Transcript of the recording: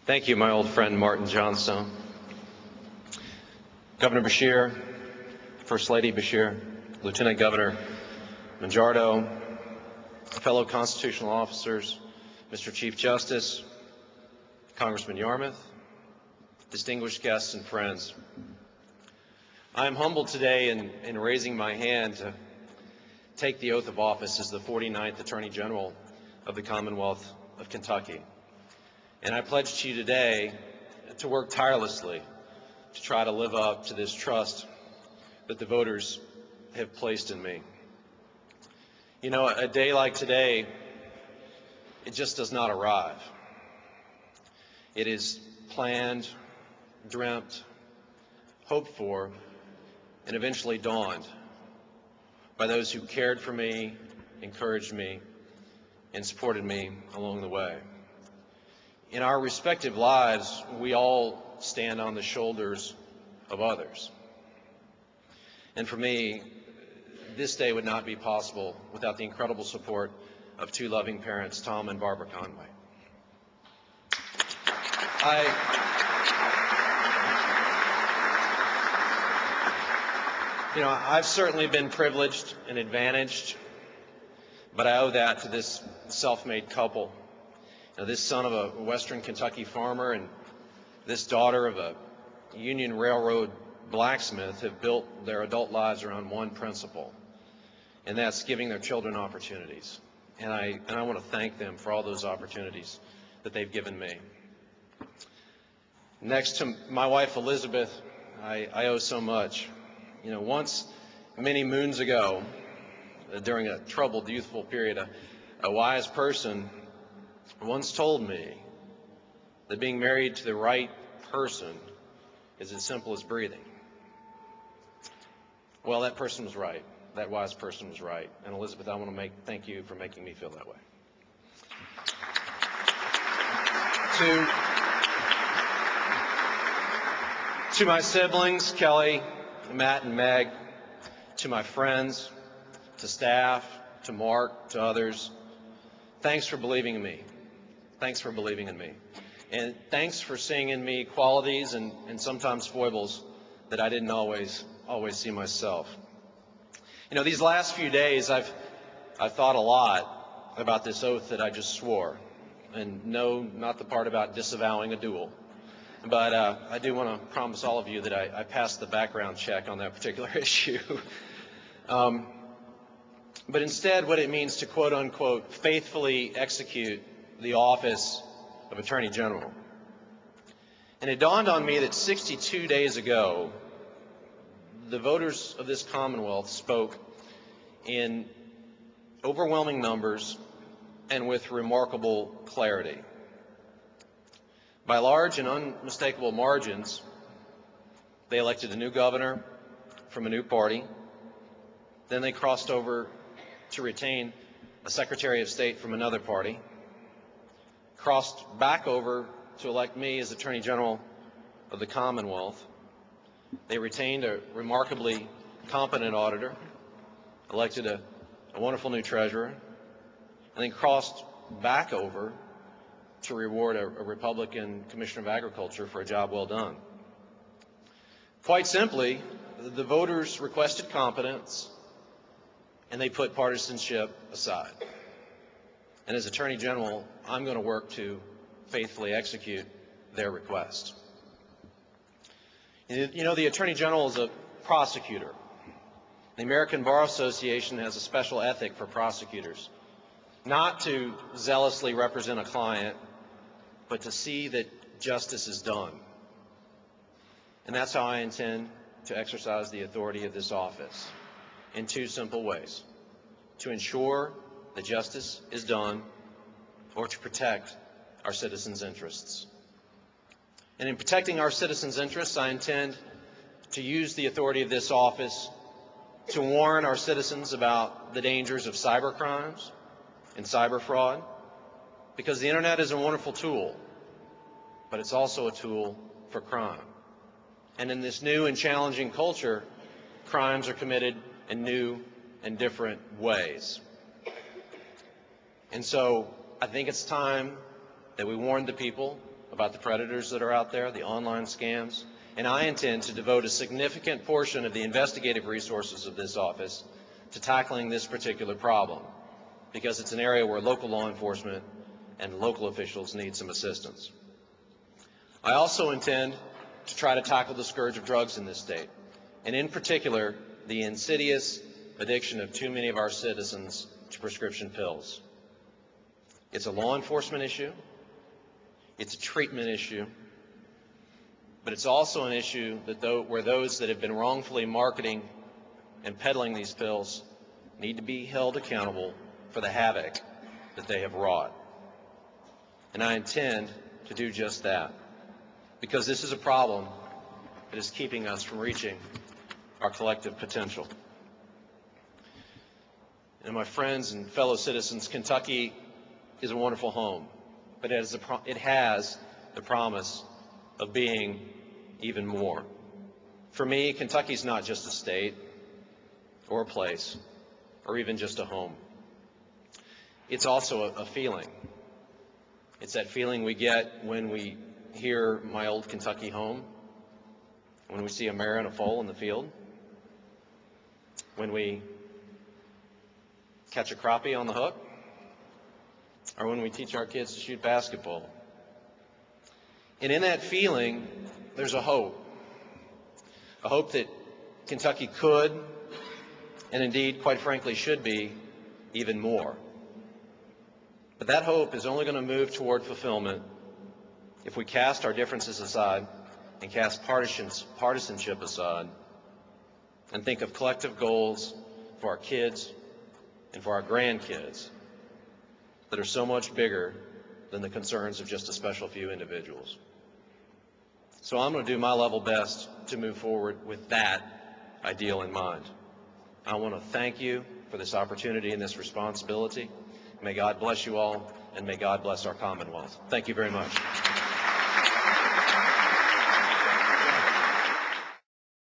Thank you, my old friend Martin Johnstone. Governor Beshear, First Lady Beshear, Lieutenant Governor Mangiardo, fellow constitutional officers, Mr. Chief Justice, Congressman Yarmouth, distinguished guests and friends. I am humbled today in raising my hand to take the oath of office as the 49th Attorney General of the Commonwealth of Kentucky. And I pledge to you today to work tirelessly to try to live up to this trust that the voters have placed in me. You know, a day like today, it just does not arrive. It is planned, dreamt, hoped for, and eventually dawned by those who cared for me, encouraged me, and supported me along the way. In our respective lives, we all stand on the shoulders of others. And for me, this day would not be possible without the incredible support of two loving parents, Tom and Barbara Conway. I've certainly been privileged and advantaged, but I owe that to this self-made couple. This son of a Western Kentucky farmer and this daughter of a Union Railroad blacksmith have built their adult lives around one principle, and that's giving their children opportunities. And I want to thank them for all those opportunities that they've given me. Next to my wife Elizabeth, I owe so much. Once, many moons ago, during a troubled youthful period, a wise person once told me that being married to the right person is as simple as breathing. Well, that person was right. That wise person was right. And Elizabeth, I want to thank you for making me feel that way. To my siblings, Kelly, Matt, and Meg, to my friends, to staff, to Mark, to others, thanks for believing in me. Thanks for believing in me. And thanks for seeing in me qualities and sometimes foibles that I didn't always see myself. These last few days I've thought a lot about this oath that I just swore. And no, not the part about disavowing a duel. But I do want to promise all of you that I passed the background check on that particular issue. But instead, what it means to quote unquote faithfully execute the office of Attorney General. And it dawned on me that 62 days ago, the voters of this Commonwealth spoke in overwhelming numbers and with remarkable clarity. By large and unmistakable margins, they elected a new governor from a new party. Then they crossed over to retain a Secretary of State from another party, crossed back over to elect me as Attorney General of the Commonwealth. They retained a remarkably competent auditor, elected a wonderful new treasurer, and then crossed back over to reward a Republican Commissioner of Agriculture for a job well done. Quite simply, the voters requested competence, and they put partisanship aside. And as Attorney General, I'm going to work to faithfully execute their request. The Attorney General is a prosecutor. The American Bar Association has a special ethic for prosecutors, not to zealously represent a client, but to see that justice is done. And that's how I intend to exercise the authority of this office, in two simple ways: to ensure that justice is done, or to protect our citizens' interests. And in protecting our citizens' interests, I intend to use the authority of this office to warn our citizens about the dangers of cybercrimes and cyber fraud, because the internet is a wonderful tool, but it's also a tool for crime. And in this new and challenging culture, crimes are committed in new and different ways. And so I think it's time that we warn the people about the predators that are out there, the online scams, and I intend to devote a significant portion of the investigative resources of this office to tackling this particular problem, because it's an area where local law enforcement and local officials need some assistance. I also intend to try to tackle the scourge of drugs in this state, and in particular, the insidious addiction of too many of our citizens to prescription pills. It's a law enforcement issue, it's a treatment issue, but it's also an issue that where those that have been wrongfully marketing and peddling these pills need to be held accountable for the havoc that they have wrought. And I intend to do just that, because this is a problem that is keeping us from reaching our collective potential. And my friends and fellow citizens, Kentucky is a wonderful home, but it has the promise of being even more. For me, Kentucky's not just a state or a place or even just a home. It's also a feeling. It's that feeling we get when we hear My Old Kentucky Home, when we see a mare and a foal in the field, when we catch a crappie on the hook, or when we teach our kids to shoot basketball. And in that feeling, there's a hope that Kentucky could, and indeed, quite frankly, should be even more. But that hope is only going to move toward fulfillment if we cast our differences aside and cast partisanship aside and think of collective goals for our kids and for our grandkids that are so much bigger than the concerns of just a special few individuals. So I'm going to do my level best to move forward with that ideal in mind. I want to thank you for this opportunity and this responsibility. May God bless you all, and may God bless our Commonwealth. Thank you very much.